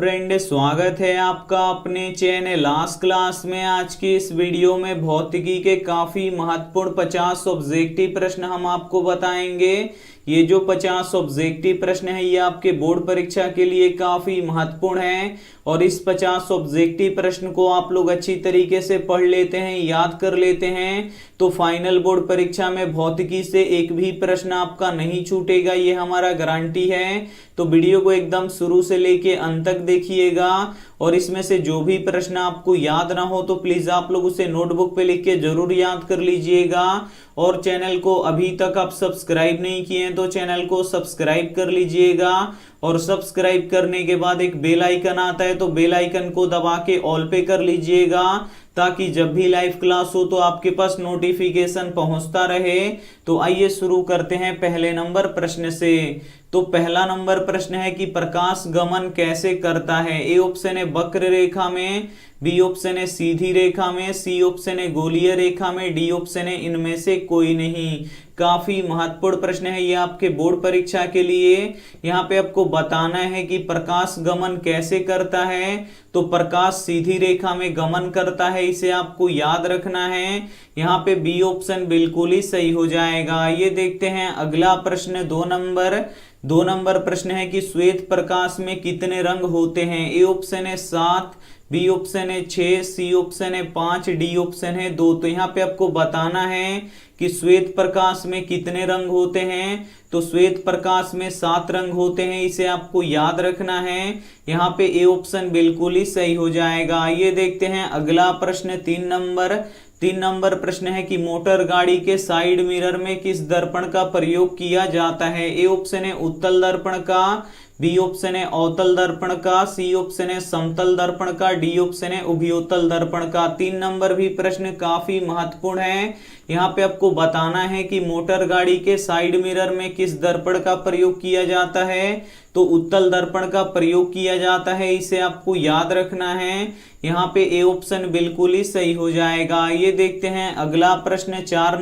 Friend, स्वागत है आपका अपने चैनल लास्ट क्लास में। आज की इस वीडियो में भौतिकी के काफी महत्वपूर्ण 50 ऑब्जेक्टिव प्रश्न हम आपको बताएंगे। ये जो 50 ऑब्जेक्टिव प्रश्न है ये आपके बोर्ड परीक्षा के लिए काफी महत्वपूर्ण है और इस 50 ऑब्जेक्टिव प्रश्न को आप लोग अच्छी तरीके से पढ़ लेते हैं, याद कर लेते हैं तो फाइनल बोर्ड परीक्षा में भौतिकी से एक भी प्रश्न आपका नहीं छूटेगा, ये हमारा गारंटी है। तो वीडियो को एकदम शुरू से लेके अंत तक देखिएगा और इसमें से जो भी प्रश्न आपको याद ना हो तो प्लीज आप लोग उसे नोटबुक पे लिख के जरूर याद कर लीजिएगा। और चैनल को अभी तक आप सब्सक्राइब नहीं किए हैं तो चैनल को सब्सक्राइब कर लीजिएगा और सब्सक्राइब करने के बाद एक बेल आइकन आता है तो बेल आइकन को दबा के ऑल पे कर लीजिएगा ताकि जब भी लाइव क्लास हो तो आपके पास नोटिफिकेशन पहुंचता रहे। तो आइए शुरू करते हैं पहले नंबर प्रश्न से। तो पहला नंबर प्रश्न है कि प्रकाश गमन कैसे करता है। ए ऑप्शन है वक्र रेखा में, बी ऑप्शन है सीधी रेखा में, सी ऑप्शन है गोलीय रेखा में, डी ऑप्शन है इनमें से कोई नहीं। काफी महत्वपूर्ण प्रश्न है ये आपके बोर्ड परीक्षा के लिए। यहाँ पे आपको बताना है कि प्रकाश गमन कैसे करता है। तो प्रकाश सीधी रेखा में गमन करता है, इसे आपको याद रखना है। यहाँ पे बी ऑप्शन बिल्कुल ही सही हो जाएगा। ये देखते हैं अगला प्रश्न दो नंबर प्रश्न है कि श्वेत प्रकाश में कितने रंग होते हैं। ए ऑप्शन है 7, बी ऑप्शन है 6, सी ऑप्शन है 5, डी ऑप्शन है 2। तो यहाँ पे आपको बताना है कि श्वेत प्रकाश में कितने रंग होते हैं। तो श्वेत प्रकाश में 7 रंग होते हैं, इसे आपको याद रखना है। यहाँ पे ए ऑप्शन बिल्कुल ही सही हो जाएगा। ये देखते हैं अगला प्रश्न 3 नंबर प्रश्न है कि मोटर गाड़ी के साइड मिरर में किस दर्पण का प्रयोग किया जाता है। ए ऑप्शन है उत्तल दर्पण का, बी ऑप्शन है अवतल दर्पण का, सी ऑप्शन है समतल दर्पण का, डी ऑप्शन है उभयोतल दर्पण का। 3 नंबर भी प्रश्न काफी महत्वपूर्ण है। यहाँ पे आपको बताना है कि मोटर गाड़ी के साइड मिरर में किस दर्पण का प्रयोग किया जाता है। तो उत्तल दर्पण का प्रयोग किया जाता है, इसे आपको याद रखना है। यहाँ पे ए ऑप्शन बिल्कुल ही सही हो जाएगा। ये देखते हैं अगला प्रश्न 4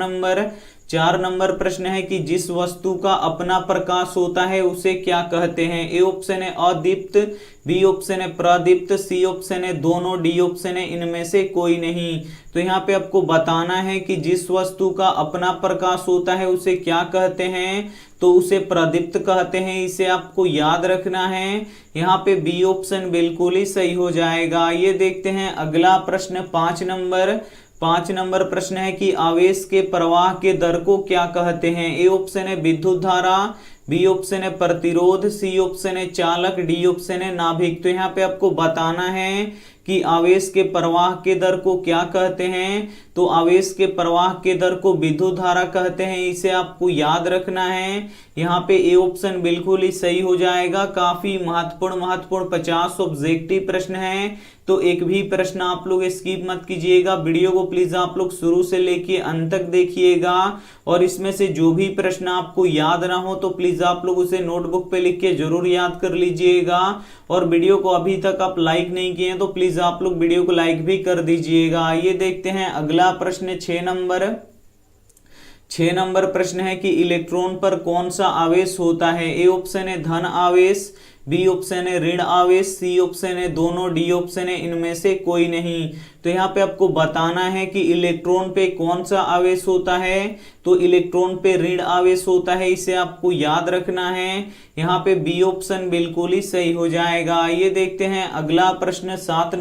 नंबर प्रश्न है कि जिस वस्तु का अपना प्रकाश होता है उसे क्या कहते हैं। ए ऑप्शन है अदीप्त, बी ऑप्शन है प्रदीप्त, सी ऑप्शन है दोनों, डी ऑप्शन है इनमें से कोई नहीं। तो यहाँ पे आपको बताना है कि जिस वस्तु का अपना प्रकाश होता है उसे क्या कहते हैं। तो उसे प्रदीप्त कहते हैं, इसे आपको याद रखना है। यहाँ पे बी ऑप्शन बिल्कुल ही सही हो जाएगा। ये देखते हैं अगला प्रश्न 5 नंबर प्रश्न है कि आवेश के प्रवाह के दर को क्या कहते हैं। ए ऑप्शन है विद्युत धारा, बी ऑप्शन है प्रतिरोध, सी ऑप्शन है चालक, डी ऑप्शन है नाभिक। तो यहाँ पे आपको बताना है कि आवेश के प्रवाह के दर को क्या कहते हैं। तो आवेश के प्रवाह के दर को विद्युत धारा कहते हैं, इसे आपको याद रखना है। यहाँ पे ए ऑप्शन बिल्कुल ही सही हो जाएगा। काफी महत्वपूर्ण 50 ऑब्जेक्टिव प्रश्न है तो एक भी प्रश्न आप लोग स्किप मत कीजिएगा। वीडियो को प्लीज आप लोग शुरू से लेके अंत तक देखिएगा और इसमें से जो भी प्रश्न आपको याद ना हो तो प्लीज आप लोग उसे नोटबुक पे लिख के जरूर याद कर लीजिएगा। और वीडियो को अभी तक आप लाइक नहीं किए तो प्लीज आप लोग वीडियो को लाइक भी कर दीजिएगा। ये देखते हैं अगला प्रश्न 6 नंबर प्रश्न है कि इलेक्ट्रॉन पर कौन सा आवेश होता है। ए ऑप्शन है धन आवेश, बी ऑप्शन है ऋण आवेश, सी ऑप्शन है दोनों, डी ऑप्शन है इनमें से कोई नहीं। तो यहाँ पे आपको बताना है कि इलेक्ट्रॉन पे कौन सा आवेश होता है। तो इलेक्ट्रॉन पे ऋण आवेश होता है, इसे आपको याद रखना है। यहाँ पे बी ऑप्शन बिल्कुल ही सही हो जाएगा। ये देखते हैं अगला प्रश्न 7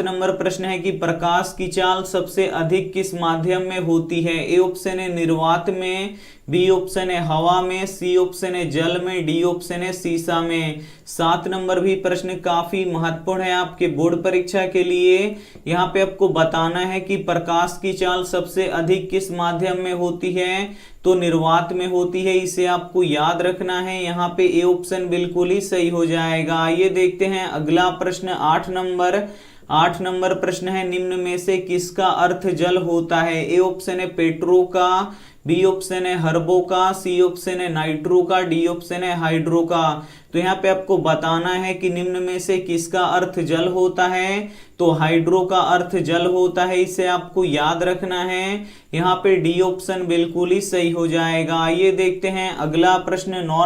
नंबर प्रश्न है कि प्रकाश की चाल सबसे अधिक किस माध्यम में होती है। ए ऑप्शन है निर्वात में, बी ऑप्शन है हवा में, सी ऑप्शन है जल में, डी ऑप्शन है सीसा में। 7 नंबर भी प्रश्न काफी महत्वपूर्ण है आपके बोर्ड परीक्षा के लिए। यहाँ पे आपको बताना है कि प्रकाश की चाल सबसे अधिक किस माध्यम में होती है। तो निर्वात में होती है, इसे आपको याद रखना है। यहाँ पे ए ऑप्शन बिल्कुल ही सही हो जाएगा। ये देखते हैं अगला प्रश्न 8 नंबर प्रश्न है निम्न में से किसका अर्थ जल होता है। ए ऑप्शन है पेट्रो का, बी ऑप्शन है हर्बो का, सी ऑप्शन है नाइट्रो का, डी ऑप्शन है हाइड्रो का। तो यहाँ पे आपको बताना है कि निम्न में से किसका अर्थ जल होता है। तो हाइड्रो का अर्थ जल होता है, इसे आपको याद रखना है। यहाँ पे डी ऑप्शन बिल्कुल ही सही हो जाएगा। आइए देखते हैं अगला प्रश्न 9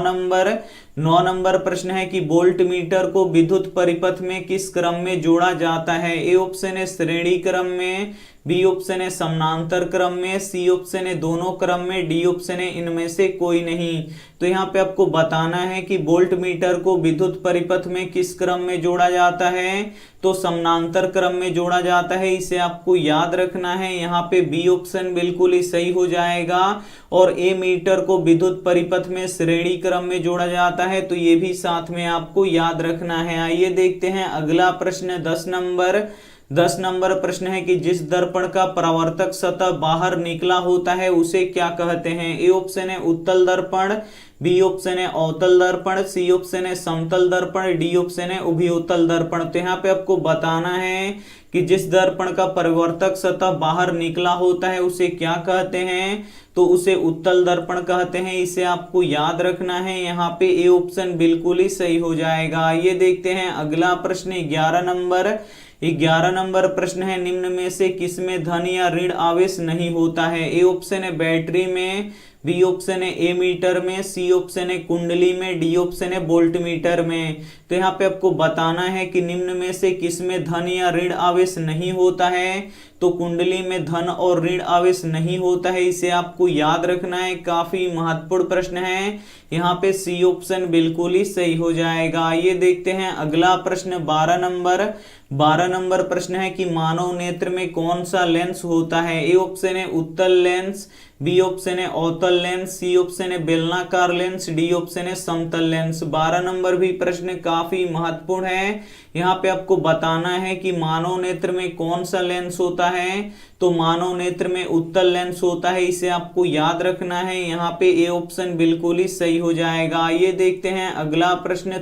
नंबर प्रश्न है कि वोल्ट मीटर को विद्युत परिपथ में किस क्रम में जोड़ा जाता है। ए ऑप्शन है श्रेणी क्रम में, बी ऑप्शन है समानांतर क्रम में, सी ऑप्शन है दोनों क्रम में, डी ऑप्शन है इनमें से कोई नहीं। तो यहाँ पे आपको बताना है कि वोल्ट मीटर को विद्युत परिपथ में किस क्रम में जोड़ा जाता है। तो समानांतर क्रम में जोड़ा जाता है, इसे आपको याद रखना है। यहाँ पे बी ऑप्शन बिल्कुल ही सही हो जाएगा। और ए मीटर को विद्युत परिपथ में श्रेणी क्रम में जोड़ा जाता है, तो ये भी साथ में आपको याद रखना है। आइए देखते हैं अगला प्रश्न 10 नंबर प्रश्न है कि जिस दर्पण का परावर्तक सतह बाहर निकला होता है उसे क्या कहते हैं। ए ऑप्शन है उत्तल दर्पण, बी ऑप्शन है अवतल दर्पण, सी ऑप्शन है समतल दर्पण, डी ऑप्शन है उभयोतल दर्पण। तो यहाँ पे आपको बताना है कि जिस दर्पण का परावर्तक सतह बाहर निकला होता है उसे क्या कहते हैं। तो उसे उत्तल दर्पण कहते हैं, इसे आपको याद रखना है। यहाँ पे ए ऑप्शन बिल्कुल ही सही हो जाएगा। ये देखते हैं अगला प्रश्न 11 नंबर प्रश्न है निम्न में से किसमें धन या ऋण आवेश नहीं होता है। ए ऑप्शन है बैटरी में, बी ऑप्शन है ए मीटर में, सी ऑप्शन है कुंडली में, डी ऑप्शन है वोल्ट मीटर में। तो यहाँ पे आपको बताना है कि निम्न में से किसमें धन या ऋण आवेश नहीं होता है। तो कुंडली में धन और ऋण आवेश नहीं होता है, इसे आपको याद रखना है। काफी महत्वपूर्ण प्रश्न है। यहाँ पे सी ऑप्शन बिल्कुल ही सही हो जाएगा। ये देखते हैं अगला प्रश्न 12 नंबर प्रश्न है कि मानव नेत्र में कौन सा लेंस होता है। ए ऑप्शन है उत्तल लेंस, बी ऑप्शन है अवतल लेंस, सी ऑप्शन है बेलनाकार लेंस, डी ऑप्शन है समतल लेंस। 12 नंबर भी प्रश्न काफी महत्वपूर्ण है। यहाँ पे आपको बताना है कि मानव नेत्र में कौन सा लेंस होता है। तो मानव नेत्र में उत्तल लेंस होता है, इसे आपको याद रखना है। यहाँ पे ए ऑप्शन बिल्कुल ही सही हो जाएगा। ये देखते हैं अगला प्रश्न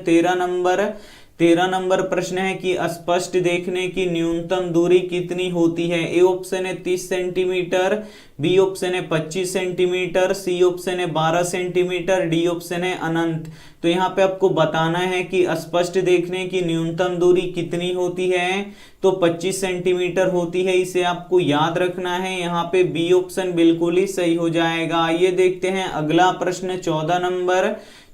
13 नंबर प्रश्न है कि स्पष्ट देखने की न्यूनतम दूरी कितनी होती है। ए ऑप्शन है 30 सेंटीमीटर, बी ऑप्शन है 25 सेंटीमीटर, सी ऑप्शन है 12 सेंटीमीटर, डी ऑप्शन है अनंत। तो यहाँ पे आपको बताना है कि स्पष्ट देखने की न्यूनतम दूरी कितनी होती है। तो 25 सेंटीमीटर होती है, इसे आपको याद रखना है। यहाँ पे बी ऑप्शन बिल्कुल ही सही हो जाएगा। ये देखते हैं अगला प्रश्न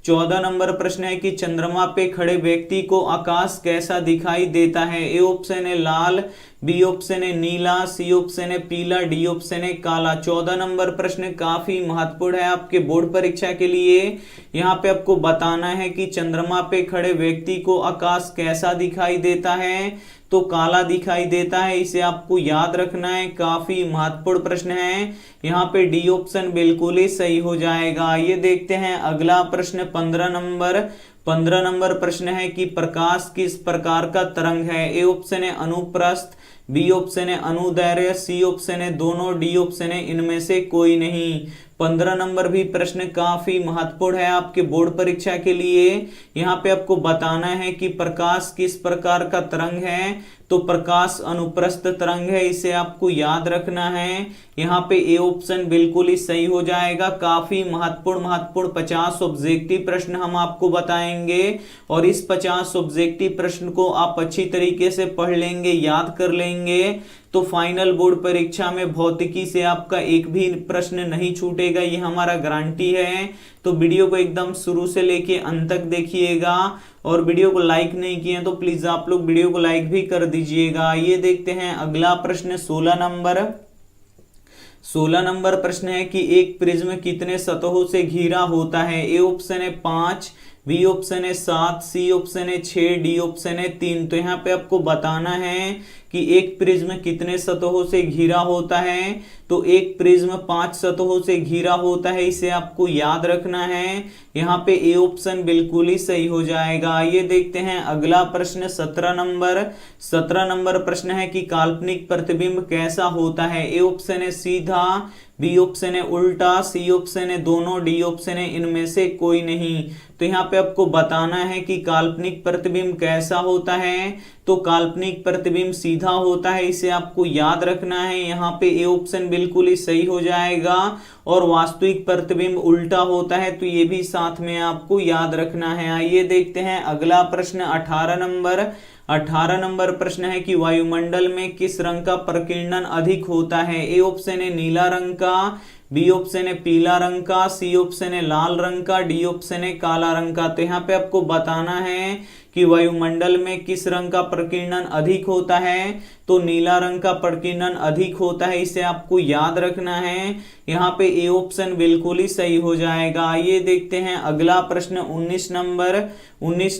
14 नंबर प्रश्न है कि चंद्रमा पे खड़े व्यक्ति को आकाश कैसा दिखाई देता है। ए ऑप्शन है लाल, बी ऑप्शन है नीला, सी ऑप्शन है पीला, डी ऑप्शन है काला। 14 नंबर प्रश्न काफी महत्वपूर्ण है आपके बोर्ड परीक्षा के लिए। यहाँ पे आपको बताना है कि चंद्रमा पे खड़े व्यक्ति को आकाश कैसा दिखाई देता है। तो काला दिखाई देता है, इसे आपको याद रखना है। काफी महत्वपूर्ण प्रश्न है। यहाँ पे डी ऑप्शन बिल्कुल ही सही हो जाएगा। ये देखते हैं अगला प्रश्न 15 नंबर प्रश्न है कि प्रकाश किस प्रकार का तरंग है। ए ऑप्शन है अनुप्रस्थ, बी ऑप्शन है अनुदैर्घ्य, सी ऑप्शन है दोनों, डी ऑप्शन है इनमें से कोई नहीं। 15 नंबर भी प्रश्न काफी महत्वपूर्ण है आपके बोर्ड परीक्षा के लिए। यहाँ पे आपको बताना है कि प्रकाश किस प्रकार का तरंग है। तो प्रकाश अनुप्रस्थ तरंग है, इसे आपको याद रखना है। यहाँ पे ए ऑप्शन बिल्कुल ही सही हो जाएगा। काफी महत्वपूर्ण 50 ऑब्जेक्टिव प्रश्न हम आपको बताएंगे और इस 50 ऑब्जेक्टिव प्रश्न को आप अच्छी तरीके से पढ़ लेंगे, याद कर लेंगे, तो फाइनल बोर्ड परीक्षा में भौतिकी से आपका एक भी प्रश्न नहीं छूटेगा, ये हमारा गारंटी है। तो वीडियो को एकदम शुरू से लेके अंत तक देखिएगा और वीडियो को लाइक नहीं किए तो प्लीज आप लोग वीडियो को लाइक भी कर दीजिएगा। ये देखते हैं अगला प्रश्न 16 नंबर प्रश्न है कि एक प्रिज्म कितने सतहों से घिरा होता है। ए ऑप्शन है 5, बी ऑप्शन है 7, सी ऑप्शन है 6, डी ऑप्शन है 3। तो यहाँ पे आपको बताना है कि एक प्रिज्म कितने सतहों से घिरा होता है। तो एक प्रिज्म 5 सतहों से घिरा होता है, इसे आपको याद रखना है। यहाँ पे ए ऑप्शन बिल्कुल ही सही हो जाएगा। ये देखते हैं अगला प्रश्न 17 नंबर प्रश्न है कि काल्पनिक प्रतिबिंब कैसा होता है। ए ऑप्शन है सीधा, बी ऑप्शन है उल्टा, सी ऑप्शन है दोनों, डी ऑप्शन है इनमें से कोई नहीं। तो यहाँ पे आपको बताना है कि काल्पनिक प्रतिबिंब कैसा होता है। तो काल्पनिक प्रतिबिंब सीधा सीधा होता है, इसे आपको याद रखना है। यहाँ पे ए ऑप्शन बिल्कुल ही सही हो जाएगा। और वास्तविक प्रतिबिंब उल्टा होता है, तो ये भी साथ में आपको याद रखना है। आइए देखते हैं अगला प्रश्न 18 नंबर प्रश्न है कि वायुमंडल में किस रंग का प्रकीर्णन अधिक होता है। ए ऑप्शन है नीला रंग का, बी ऑप्शन है पीला रंग का, सी ऑप्शन है लाल रंग का, डी ऑप्शन है काला रंग का। तो यहाँ पे आपको बताना है कि वायुमंडल में किस रंग का प्रकीर्णन अधिक होता है। तो नीला रंग का प्रकीर्णन अधिक होता है, इसे आपको याद रखना है। यहाँ पे ए ऑप्शन बिल्कुल ही सही हो जाएगा। आइए देखते हैं अगला प्रश्न 19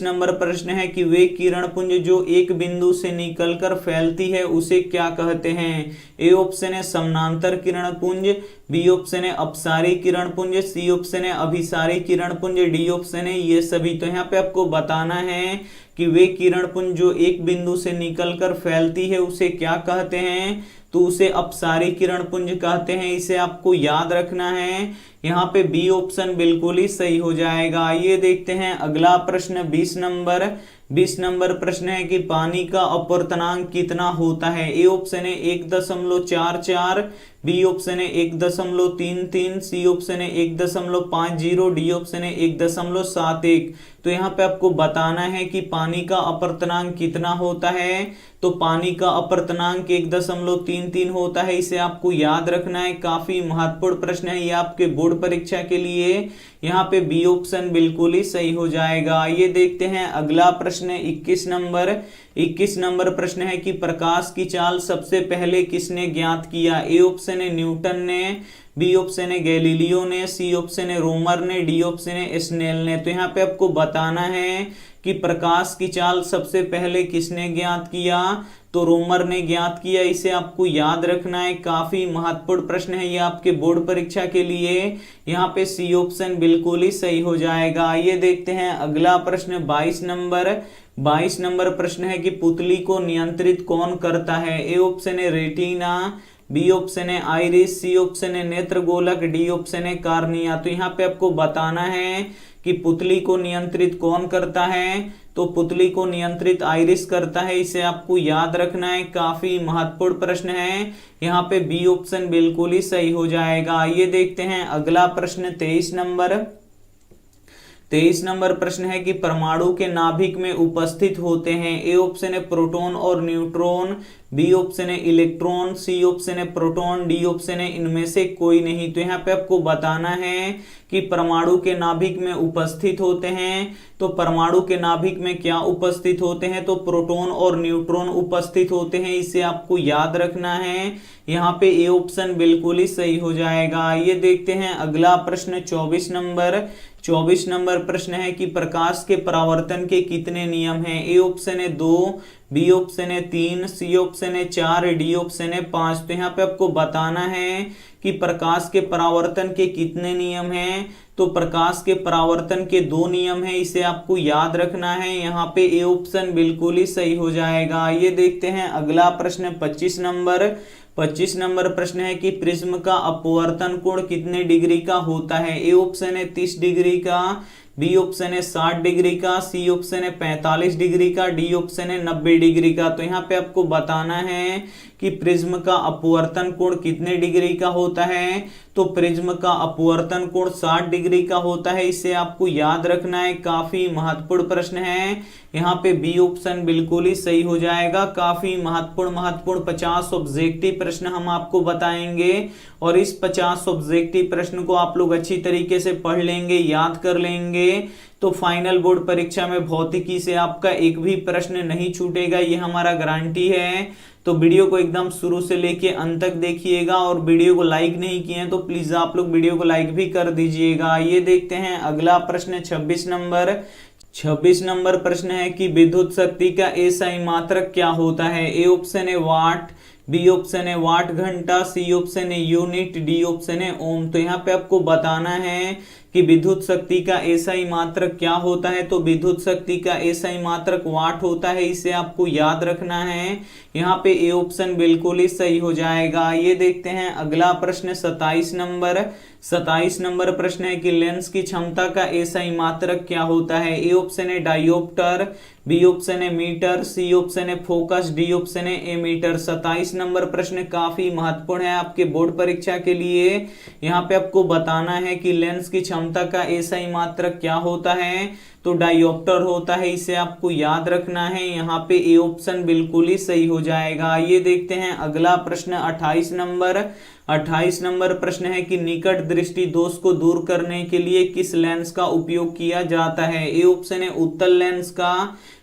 नंबर प्रश्न है कि वे किरण पुंज जो एक बिंदु से निकलकर फैलती है उसे क्या कहते हैं। ए ऑप्शन है समानांतर किरण पुंज, बी ऑप्शन है अपसारी किरण पुंज, सी ऑप्शन है अभिसारी किरण पुंज, डी ऑप्शन है ये सभी। तो यहाँ पे आपको बताना है कि वे किरण पुंज जो एक बिंदु से निकलकर फैलती है उसे क्या कहते हैं। तो उसे अपसारी किरण पुंज कहते हैं, इसे आपको याद रखना है। यहाँ पे बी ऑप्शन बिल्कुल ही सही हो जाएगा। आइए देखते हैं अगला प्रश्न 20 नंबर प्रश्न है कि पानी का अपवर्तनांक कितना होता है। ए ऑप्शन है 1.44, बी ऑप्शन है 1.33, सी ऑप्शन है 1.50, डी ऑप्शन है 1.71। तो यहाँ पे आपको बताना है कि पानी का अपवर्तनांक कितना होता है। तो पानी का अपवर्तनांक 1.33 होता है, इसे आपको याद रखना है। काफी महत्वपूर्ण प्रश्न है ये आपके बोर्ड परीक्षा के लिए। यहाँ पे बी ऑप्शन बिल्कुल ही सही हो जाएगा। आइए देखते हैं अगला प्रश्न 21 नंबर प्रश्न है कि प्रकाश की चाल सबसे पहले किसने ज्ञात किया। ए ऑप्शन है न्यूटन ने, बी ऑप्शन है गैलीलियो ने, सी ऑप्शन है रोमर ने, डी ऑप्शन है स्नेल ने। तो यहाँ पे आपको बताना है कि प्रकाश की चाल सबसे पहले किसने ज्ञात किया। तो रोमर ने ज्ञात किया, इसे आपको याद रखना है। काफी महत्वपूर्ण प्रश्न है ये आपके बोर्ड परीक्षा के लिए। यहाँ पे सी ऑप्शन बिल्कुल ही सही हो जाएगा। आइए देखते हैं अगला प्रश्न 22 नंबर प्रश्न है कि पुतली को नियंत्रित कौन करता है। ए ऑप्शन है रेटिना, बी ऑप्शन है आइरिस, सी ऑप्शन है नेत्रगोलक, डी ऑप्शन है कार्निया। तो यहाँ पे आपको बताना है कि पुतली को नियंत्रित कौन करता है। तो पुतली को नियंत्रित आइरिस करता है, इसे आपको याद रखना है। काफी महत्वपूर्ण प्रश्न है। यहाँ पे बी ऑप्शन बिल्कुल ही सही हो जाएगा। आइए देखते हैं अगला प्रश्न 23 नंबर प्रश्न है कि परमाणु के नाभिक में उपस्थित होते हैं। ए ऑप्शन है प्रोटॉन और न्यूट्रॉन, बी ऑप्शन है इलेक्ट्रॉन, सी ऑप्शन है प्रोटॉन, डी ऑप्शन है इनमें से कोई नहीं। तो यहाँ पे आपको बताना है कि परमाणु के नाभिक में उपस्थित होते हैं। तो परमाणु के नाभिक में क्या उपस्थित होते हैं। तो प्रोटॉन और न्यूट्रॉन उपस्थित होते हैं, इसे आपको याद रखना है। यहाँ पे ए ऑप्शन बिल्कुल ही सही हो जाएगा। आइए देखते हैं अगला प्रश्न 24 नंबर प्रश्न है कि प्रकाश के परावर्तन के कितने नियम हैं। ए ऑप्शन है 2, बी ऑप्शन है 3, सी ऑप्शन है 4, डी ऑप्शन है 5। तो यहाँ पे आपको बताना है कि प्रकाश के परावर्तन के कितने नियम हैं। तो प्रकाश के परावर्तन के 2 नियम हैं, इसे आपको याद रखना है। यहाँ पे ए ऑप्शन बिल्कुल ही सही हो जाएगा। ये देखते हैं अगला प्रश्न 25 नंबर प्रश्न है कि प्रिज्म का अपवर्तन कोण कितने डिग्री का होता है। ए ऑप्शन है 30 डिग्री का, बी ऑप्शन है 60 डिग्री का, सी ऑप्शन है 45 डिग्री का, डी ऑप्शन है 90 डिग्री का। तो यहाँ पे आपको बताना है कि प्रिज्म का अपवर्तन कोण कितने डिग्री का होता है। तो प्रिज्म का अपवर्तन कोण 60 डिग्री का होता है, इसे आपको याद रखना है। काफी महत्वपूर्ण प्रश्न है। यहाँ पे बी ऑप्शन बिल्कुल ही सही हो जाएगा। काफी महत्वपूर्ण 50 ऑब्जेक्टिव प्रश्न हम आपको बताएंगे और इस 50 ऑब्जेक्टिव प्रश्न को आप लोग अच्छी तरीके से पढ़ लेंगे, याद कर लेंगे तो फाइनल बोर्ड परीक्षा में भौतिकी से आपका एक भी प्रश्न नहीं छूटेगा, ये हमारा गारंटी है। तो वीडियो को एकदम शुरू से लेके अंत तक देखिएगा और वीडियो को लाइक नहीं किए हैं तो प्लीज आप लोग वीडियो को लाइक भी कर दीजिएगा। ये देखते हैं अगला प्रश्न 26 नंबर प्रश्न है कि विद्युत शक्ति का एसआई मात्रक क्या होता है। ए ऑप्शन है वाट, बी ऑप्शन है वाट घंटा, सी ऑप्शन है यूनिट, डी ऑप्शन है ओम। तो यहाँ पे आपको बताना है कि विद्युत शक्ति का एसआई मात्रक क्या होता है। तो विद्युत शक्ति का एसआई मात्रक वाट होता है, इसे आपको याद रखना है। यहाँ पे ए ऑप्शन बिल्कुल ही सही हो जाएगा। ये देखते हैं अगला प्रश्न 27 27 नंबर प्रश्न है कि लेंस की क्षमता का एसआई मात्रक क्या होता है। ए ऑप्शन है डायोप्टर, बी ऑप्शन है मीटर, सी ऑप्शन है फोकस, डी ऑप्शन है एमीटर। 27 नंबर प्रश्न काफी महत्वपूर्ण है आपके बोर्ड परीक्षा के लिए। यहाँ पे आपको बताना है कि लेंस की क्षमता का एसआई मात्रक क्या होता है, तो डायोप्टर होता है, इसे आपको याद रखना है। यहाँ पे ए ऑप्शन बिल्कुल ही सही हो जाएगा। ये देखते हैं अगला प्रश्न 28 नंबर। 28 नंबर प्रश्न है कि निकट दृष्टि दोष को दूर करने के लिए किस लेंस का उपयोग किया जाता है। ए ऑप्शन है उत्तल लेंस का,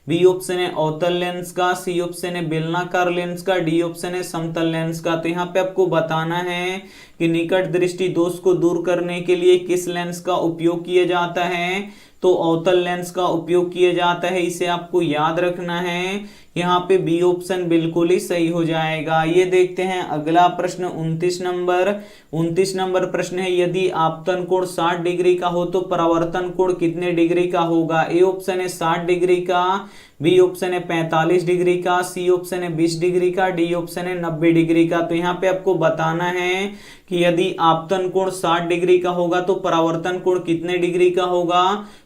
बी ऑप्शन है अवतल लेंस का, सी ऑप्शन है बेलनाकार लेंस का, डी ऑप्शन है समतल लेंस का। तो यहाँ पे आपको बताना है कि निकट दृष्टि दोष को दूर करने के लिए किस लेंस का उपयोग किया जाता है, तो अवतल लेंस का उपयोग किया जाता है, इसे आपको याद रखना है। यहाँ पे बी ऑप्शन बिल्कुल ही सही हो जाएगा। ये देखते हैं अगला प्रश्न 29 नंबर। 29 नंबर प्रश्न है यदि आपतन कोण 60 डिग्री का हो तो परावर्तन कोण कितने डिग्री का होगा। ए ऑप्शन है 60 डिग्री का, बी ऑप्शन है 45 डिग्री का, सी ऑप्शन है 20 डिग्री का, डी ऑप्शन है 90 डिग्री का। तो यहाँ पे आपको बताना है कि यदि आपतन कोण 60 डिग्री का होगा तो परावर्तन कोण कितने डिग्री का होगा,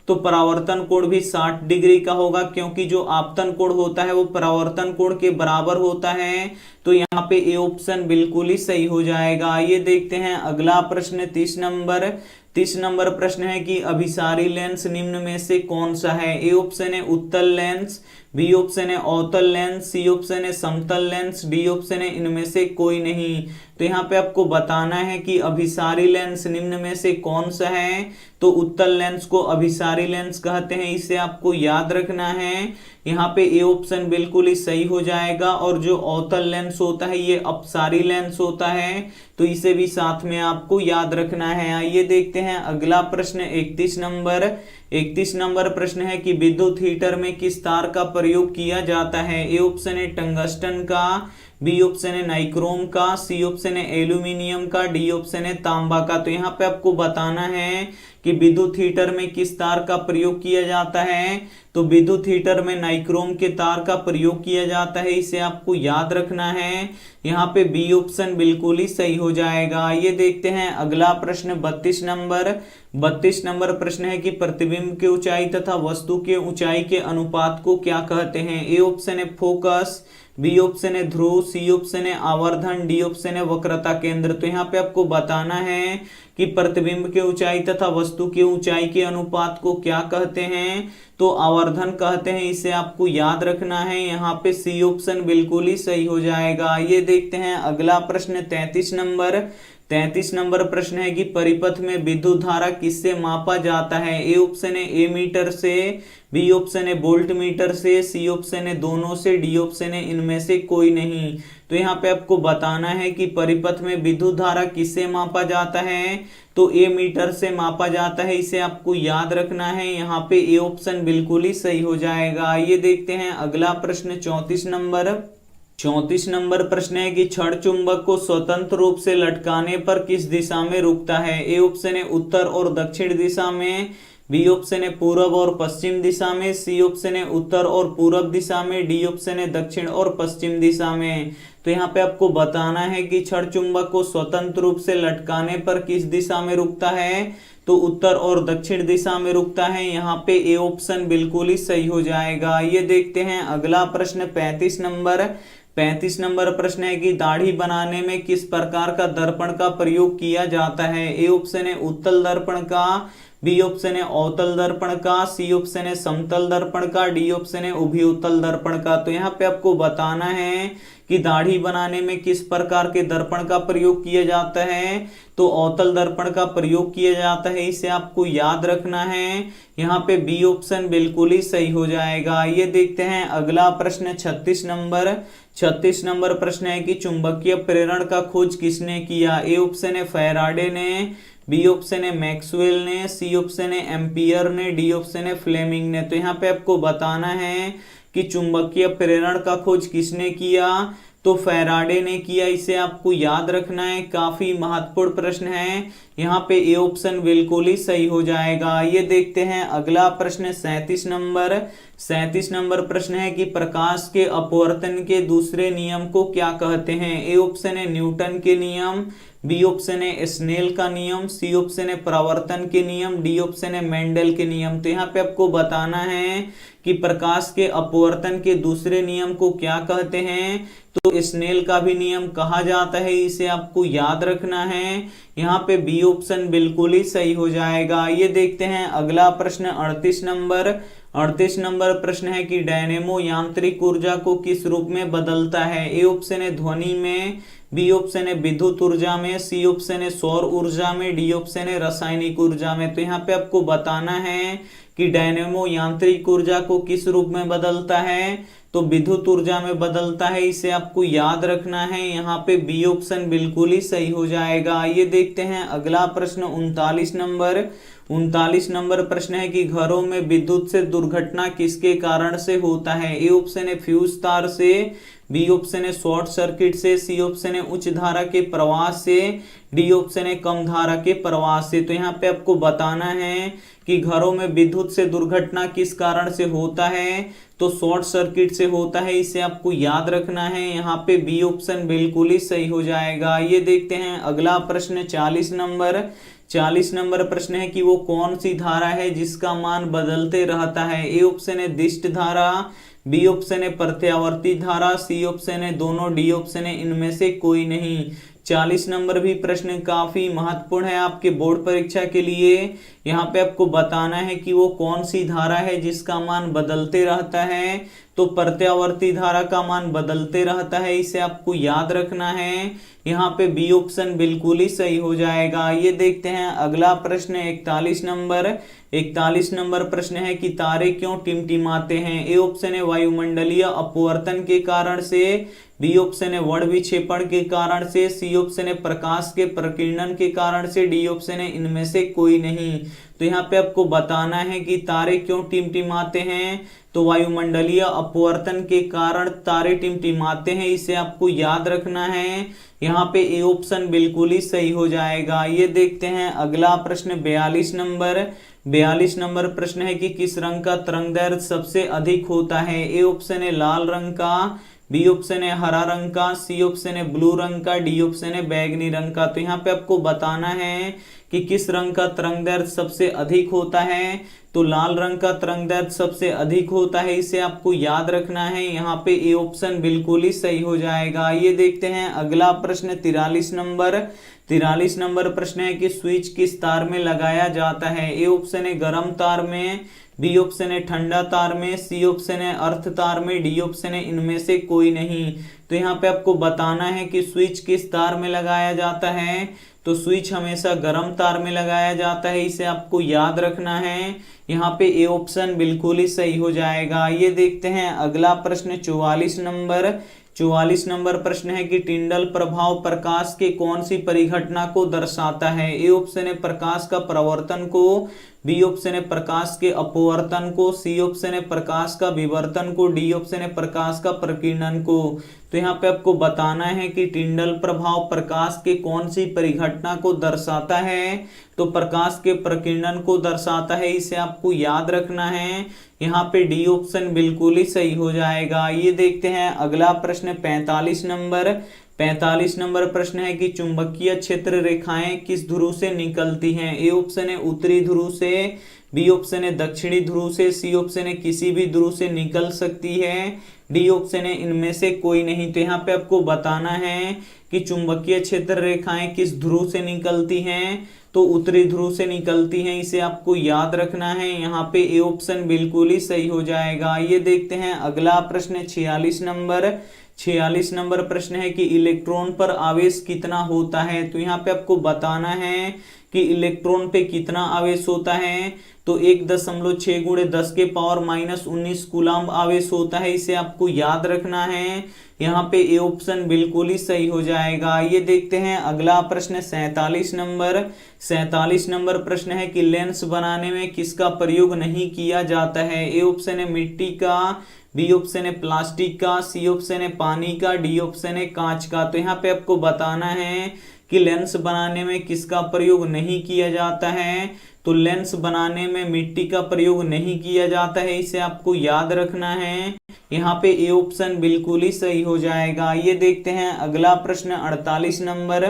तो परावर्तन कोण भी 60 डिग्री का होगा, क्योंकि जो आपतन कोण होता है वो परावर्तन कोण के बराबर होता है। तो यहाँ पे ए ऑप्शन बिल्कुल ही सही हो जाएगा। ये देखते हैं अगला प्रश्न 30 नंबर। 30 नंबर प्रश्न है कि अभिसारी लेंस निम्न में से कौन सा है। ए ऑप्शन है उत्तल लेंस, बी ऑप्शन है अवतल लेंस, सी ऑप्शन है समतल लेंस, डी ऑप्शन है इनमें से कोई नहीं। तो यहाँ पे आपको बताना है कि अभिसारी लेंस निम्न में से कौन सा है, तो उत्तल लेंस को अभिसारी लेंस कहते हैं, इसे आपको याद रखना है। यहाँ पे ए ऑप्शन बिल्कुल ही सही हो जाएगा। और जो अवतल लेंस होता है ये अपसारी लेंस होता है, तो इसे भी साथ में आपको याद रखना है। आइए देखते हैं अगला प्रश्न 31 नंबर। 31 नंबर प्रश्न है कि विद्युत हीटर में किस तार का प्रयोग किया जाता है। ए ऑप्शन है टंगस्टन का, बी ऑप्शन है नाइक्रोम का, सी ऑप्शन है एल्यूमिनियम का, डी ऑप्शन है तांबा का। तो यहाँ पे आपको बताना है कि विद्युत हीटर में किस तार का प्रयोग किया जाता है, तो विद्युत हीटर में नाइक्रोम के तार का प्रयोग किया जाता है, इसे आपको याद रखना है। यहाँ पे बी ऑप्शन बिल्कुल ही सही हो जाएगा। ये देखते हैं अगला प्रश्न 32 नंबर। 32 नंबर प्रश्न है कि प्रतिबिंब की ऊंचाई तथा वस्तु के ऊंचाई के अनुपात को क्या कहते हैं। ए ऑप्शन है फोकस, बी ऑप्शन है ध्रुव, सी ऑप्शन है आवर्धन, डी ऑप्शन है वक्रता केंद्र। तो यहाँ पे आपको बताना है कि प्रतिबिंब के ऊंचाई तथा वस्तु की ऊंचाई के अनुपात को क्या कहते हैं, तो आवर्धन कहते हैं, इसे आपको याद रखना है। यहाँ पे सी ऑप्शन बिल्कुल ही सही हो जाएगा। ये देखते हैं अगला प्रश्न 33 नंबर। 33 नंबर प्रश्न है कि परिपथ में विद्युत धारा किससे मापा जाता है। ए ऑप्शन है ए मीटर से, बी ऑप्शन है वोल्ट मीटर से, सी ऑप्शन है दोनों से, डी ऑप्शन है इनमें से कोई नहीं। तो यहाँ पे आपको बताना है कि परिपथ में विद्युत धारा किससे मापा जाता है, तो ए मीटर से मापा जाता है, इसे आपको याद रखना है। यहाँ पे ए ऑप्शन बिल्कुल ही सही हो जाएगा। ये देखते हैं अगला प्रश्न 34 नंबर। 34 नंबर प्रश्न है कि क्षण चुंबक को स्वतंत्र रूप से लटकाने पर किस दिशा में रुकता है। ए ऑप्शन है उत्तर और दक्षिण दिशा में, बी ऑप्शन है पूर्व और पश्चिम दिशा में, सी ऑप्शन है उत्तर और पूर्व दिशा में, डी ऑप्शन है दक्षिण और पश्चिम दिशा में। तो यहाँ पे आपको बताना है कि क्षण चुंबक को स्वतंत्र रूप से लटकाने पर किस दिशा में रुकता है, तो उत्तर और दक्षिण दिशा में रुकता है। यहाँ पे ए ऑप्शन बिल्कुल ही सही हो जाएगा। ये देखते हैं अगला प्रश्न 35 नंबर। 35 नंबर प्रश्न है कि दाढ़ी बनाने में किस प्रकार का दर्पण का प्रयोग किया जाता है। ए ऑप्शन है उत्तल दर्पण का, बी ऑप्शन है अवतल दर्पण का, सी ऑप्शन है समतल दर्पण का, डी ऑप्शन है उभयोतल दर्पण का। तो यहाँ पे आपको बताना है कि दाढ़ी बनाने में किस प्रकार के दर्पण का प्रयोग किया जाता है, तो अवतल दर्पण का प्रयोग किया जाता है, इसे आपको याद रखना है। यहाँ पे बी ऑप्शन बिल्कुल ही सही हो जाएगा। ये देखते हैं अगला प्रश्न 36 नंबर। 36 नंबर प्रश्न है कि चुंबकीय प्रेरण का खोज किसने किया। ए ऑप्शन है फैराडे ने, बी ऑप्शन है मैक्सवेल ने, सी ऑप्शन है एम्पियर ने, डी ऑप्शन है फ्लेमिंग ने। तो यहाँ पे आपको बताना है कि चुंबकीय प्रेरण का खोज किसने किया, तो फैराडे ने किया, इसे आपको याद रखना है। काफी महत्वपूर्ण प्रश्न है। यहाँ पे ए ऑप्शन बिल्कुल ही सही हो जाएगा। ये देखते हैं अगला प्रश्न 37 नंबर प्रश्न है कि प्रकाश के अपवर्तन के दूसरे नियम को क्या कहते हैं। ए ऑप्शन है न्यूटन के नियम, बी ऑप्शन है स्नेल का नियम, सी ऑप्शन है परावर्तन के नियम, डी ऑप्शन है मेंडल के नियम। तो यहाँ पे आपको बताना है कि प्रकाश के अपवर्तन के दूसरे नियम को क्या कहते हैं। तो स्नेल का भी नियम कहा जाता है, इसे आपको याद रखना है। यहाँ पे बी ऑप्शन बिल्कुल ही सही हो जाएगा। ये देखते हैं अगला प्रश्न 38 नंबर प्रश्न है कि डायनेमो यांत्रिक ऊर्जा को किस रूप में बदलता है। ए ऑप्शन है ध्वनि में, बी ऑप्शन है विद्युत ऊर्जा में, सी ऑप्शन है सौर ऊर्जा में, डी ऑप्शन है रासायनिक ऊर्जा में। तो यहाँ पे आपको बताना है कि डायनेमो यांत्रिक ऊर्जा को किस रूप में बदलता है। तो विद्युत ऊर्जा में बदलता है, इसे आपको याद रखना है। यहाँ पे बी ऑप्शन बिल्कुल ही सही हो जाएगा। ये देखते हैं अगला प्रश्न 39 नंबर प्रश्न है कि घरों में विद्युत से दुर्घटना किसके कारण से होता है। ए ऑप्शन है फ्यूज तार से, बी ऑप्शन है शॉर्ट सर्किट से, सी ऑप्शन है उच्च धारा के प्रवाह से, डी ऑप्शन है कम धारा के प्रवाह से। तो यहाँ पे आपको बताना है कि घरों में विद्युत से दुर्घटना किस कारण से होता है। तो शॉर्ट सर्किट से होता है, इसे आपको याद रखना है। यहाँ पे बी ऑप्शन बिल्कुल ही सही हो जाएगा। ये देखते हैं अगला प्रश्न 40 नंबर प्रश्न है कि वो कौन सी धारा है जिसका मान बदलते रहता है। ए ऑप्शन है दिष्ट धारा, बी ऑप्शन है प्रत्यावर्ती धारा, सी ऑप्शन है दोनों, डी ऑप्शन है इनमें से कोई नहीं। 40 नंबर भी प्रश्न काफी महत्वपूर्ण है आपके बोर्ड परीक्षा के लिए। यहाँ पे आपको बताना है कि वो कौन सी धारा है जिसका मान बदलते रहता है। तो प्रत्यावर्ती धारा का मान बदलते रहता है, इसे आपको याद रखना है। यहाँ पे बी ऑप्शन बिल्कुल ही सही हो जाएगा। ये देखते हैं अगला प्रश्न 41 नंबर प्रश्न है कि तारे क्यों टिमटिमाते हैं। ए ऑप्शन है वायुमंडलीय अपवर्तन के कारण से, बी ऑप्शन है वर्ण विक्षेपण के कारण से, सी ऑप्शन है प्रकाश के प्रकीर्णन के कारण से, डी ऑप्शन है इनमें से कोई नहीं। तो यहाँ पे आपको बताना है कि तारे क्यों टिमटिमाते हैं। तो वायुमंडलीय अपवर्तन के कारण तारे टिमटिमाते हैं, इसे आपको याद रखना है। यहाँ पे ए ऑप्शन बिल्कुल ही सही हो जाएगा। ये देखते हैं अगला प्रश्न 42 नंबर प्रश्न है कि किस रंग का तरंगदैर्घ्य सबसे अधिक होता है। ए ऑप्शन है लाल रंग का, बी ऑप्शन है हरा रंग का, सी ऑप्शन है ब्लू रंग का, डी ऑप्शन है बैगनी रंग का। तो यहाँ पे आपको बताना है कि किस रंग का तरंगदैर्घ्य सबसे अधिक होता है। तो लाल रंग का तरंगदैर्घ्य सबसे अधिक होता है, इसे आपको याद रखना है। यहाँ पे ए ऑप्शन बिल्कुल ही सही हो जाएगा। ये देखते हैं अगला प्रश्न 43 नंबर प्रश्न है कि स्विच किस तार में लगाया जाता है। ए ऑप्शन है गर्म तार में, बी ऑप्शन है ठंडा तार में, सी ऑप्शन है अर्थ तार में, डी ऑप्शन है इनमें से कोई नहीं। तो यहाँ पे आपको बताना है कि स्विच किस तार में लगाया जाता है। तो स्विच हमेशा गर्म तार में लगाया जाता है, इसे आपको याद रखना है। यहाँ पे ए ऑप्शन बिल्कुल ही सही हो जाएगा। ये देखते हैं अगला प्रश्न 44 नंबर प्रश्न है कि टिंडल प्रभाव प्रकाश के कौन सी परिघटना को दर्शाता है। ए ऑप्शन है प्रकाश का परावर्तन को, बी ऑप्शन है प्रकाश के अपवर्तन को, सी ऑप्शन है प्रकाश का विवर्तन को, डी ऑप्शन है प्रकाश का प्रकीर्णन को। तो यहाँ पे आपको बताना है कि टिंडल प्रभाव प्रकाश के कौन सी परिघटना को दर्शाता है। तो प्रकाश के प्रकीर्णन को दर्शाता है, इसे आपको याद रखना है। यहाँ पे डी ऑप्शन बिल्कुल ही सही हो जाएगा। ये देखते हैं अगला प्रश्न 45 नंबर प्रश्न है कि चुंबकीय क्षेत्र रेखाएं किस ध्रुव से निकलती हैं। ए ऑप्शन है उत्तरी ध्रुव से, बी ऑप्शन है दक्षिणी ध्रुव से, सी ऑप्शन है किसी भी ध्रुव से निकल सकती है, डी ऑप्शन है इनमें से कोई नहीं। तो यहाँ पे आपको बताना है कि चुंबकीय क्षेत्र रेखाएं किस ध्रुव से निकलती हैं। तो उत्तरी ध्रुव से निकलती हैं, इसे आपको याद रखना है। यहाँ पे ए ऑप्शन बिल्कुल ही सही हो जाएगा। ये देखते हैं अगला प्रश्न 46 नंबर प्रश्न है कि इलेक्ट्रॉन पर आवेश कितना होता है। तो यहाँ पे आपको बताना है कि इलेक्ट्रॉन पे कितना आवेश होता है। तो 1.6 × 10⁻⁻19 कूलम्ब आवेश होता है, इसे आपको याद रखना है। यहाँ पे ए ऑप्शन बिल्कुल ही सही हो जाएगा। ये देखते हैं अगला प्रश्न 47 नंबर प्रश्न है कि लेंस बनाने में किसका प्रयोग नहीं किया जाता है। ए ऑप्शन है मिट्टी का, बी ऑप्शन है प्लास्टिक का, सी ऑप्शन है पानी का, डी ऑप्शन है कांच का। तो यहाँ पे आपको बताना है कि लेंस बनाने में किसका प्रयोग नहीं किया जाता है, तो लेंस बनाने में मिट्टी का प्रयोग नहीं किया जाता है, इसे आपको याद रखना है। यहाँ पे ए ऑप्शन बिल्कुल ही सही हो जाएगा। ये देखते हैं अगला प्रश्न 48 नंबर।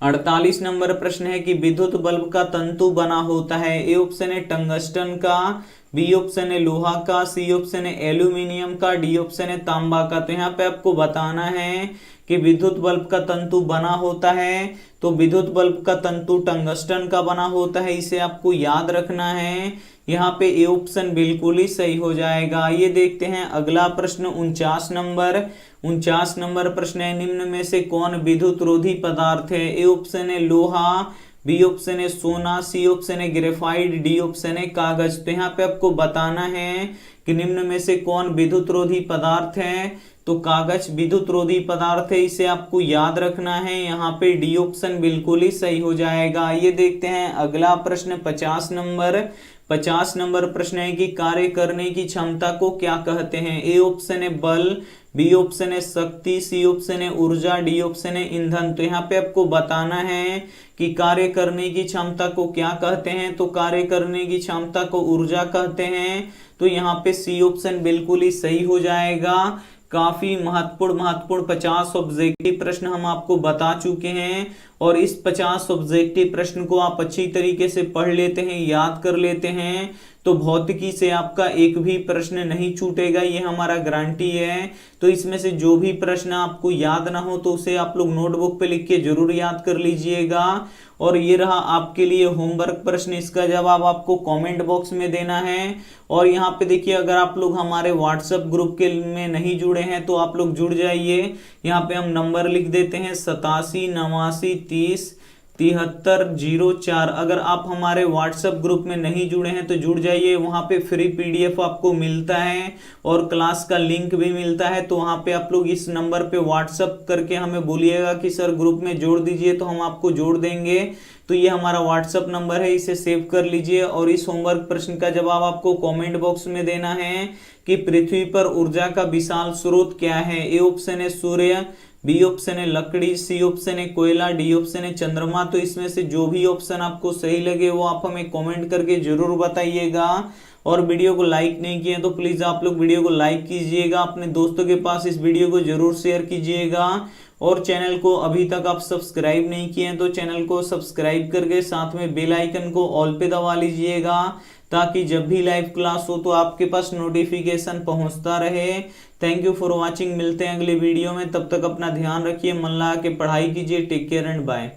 48 नंबर प्रश्न है कि विद्युत बल्ब का तंतु बना होता है। ए ऑप्शन है टंगस्टन का, बी ऑप्शन है लोहा का, सी ऑप्शन है एल्यूमिनियम का, डी ऑप्शन है तांबा का। तो यहाँ पे आपको बताना है कि विद्युत बल्ब का तंतु बना होता है, तो विद्युत बल्ब का तंतु टंगस्टन का बना होता है, इसे आपको याद रखना है। यहाँ पे ए ऑप्शन बिल्कुल ही सही हो जाएगा। ये देखते हैं अगला प्रश्न 49 नंबर। 49 नंबर प्रश्न है निम्न में से कौन विद्युत रोधी पदार्थ है। ए ऑप्शन है लोहा, बी ऑप्शन है सोना, सी ऑप्शन है ग्रेफाइट, डी ऑप्शन है कागज। तो यहाँ पे आपको बताना है कि निम्न में से कौन विद्युत रोधी पदार्थ है, तो कागज विद्युत रोधी पदार्थ है, इसे आपको याद रखना है। यहाँ पे डी ऑप्शन बिल्कुल ही सही हो जाएगा। ये देखते हैं अगला प्रश्न 50 नंबर। 50 नंबर प्रश्न है कि कार्य करने की क्षमता को क्या कहते हैं। ए ऑप्शन है बल, बी ऑप्शन है शक्ति, सी ऑप्शन है ऊर्जा, डी ऑप्शन है ईंधन। तो यहाँ पे आपको बताना है कि कार्य करने की क्षमता को क्या कहते हैं, तो कार्य करने की क्षमता को ऊर्जा कहते हैं। तो यहाँ पे सी ऑप्शन बिल्कुल ही सही हो जाएगा। काफी महत्वपूर्ण 50 ऑब्जेक्टिव प्रश्न हम आपको बता चुके हैं, और इस 50 ऑब्जेक्टिव प्रश्न को आप अच्छी तरीके से पढ़ लेते हैं, याद कर लेते हैं, तो भौतिकी से आपका एक भी प्रश्न नहीं छूटेगा, ये हमारा गारंटी है। तो इसमें से जो भी प्रश्न आपको याद ना हो तो उसे आप लोग नोटबुक पे लिख के जरूर याद कर लीजिएगा। और ये रहा आपके लिए होमवर्क प्रश्न, इसका जवाब आपको कमेंट बॉक्स में देना है। और यहाँ पे देखिए, अगर आप लोग हमारे व्हाट्सएप ग्रुप के में नहीं जुड़े हैं तो आप लोग जुड़ जाइए। यहाँ पे हम नंबर लिख देते हैं 87 89 30 7304। अगर आप हमारे व्हाट्सएप ग्रुप में नहीं जुड़े हैं तो जुड़ जाइए, वहां पे फ्री पीडीएफ आपको मिलता है और क्लास का लिंक भी मिलता है। तो वहां पे आप लोग इस नंबर पे व्हाट्सएप करके हमें बोलिएगा कि सर ग्रुप में जोड़ दीजिए, तो हम आपको जोड़ देंगे। तो ये हमारा व्हाट्सएप नंबर है, इसे सेव कर लीजिए। और इस होमवर्क प्रश्न का जवाब आपको कमेंट बॉक्स में देना है कि पृथ्वी पर ऊर्जा का विशाल स्रोत क्या है। ए ऑप्शन है सूर्य, बी ऑप्शन है लकड़ी, सी ऑप्शन है कोयला, डी ऑप्शन है चंद्रमा। तो इसमें से जो भी ऑप्शन आपको सही लगे वो आप हमें कमेंट करके जरूर बताइएगा। और वीडियो को लाइक नहीं किए तो प्लीज आप लोग वीडियो को लाइक कीजिएगा, अपने दोस्तों के पास इस वीडियो को जरूर शेयर कीजिएगा। और चैनल को अभी तक आप सब्सक्राइब नहीं किए हैं तो चैनल को सब्सक्राइब करके साथ में बेल आइकन को ऑल पे दबा लीजिएगा, ताकि जब भी लाइव क्लास हो तो आपके पास नोटिफिकेशन पहुंचता रहे। थैंक यू फॉर वॉचिंग, मिलते हैं अगले वीडियो में, तब तक अपना ध्यान रखिए, मन लगा के पढ़ाई कीजिए। Take care and bye.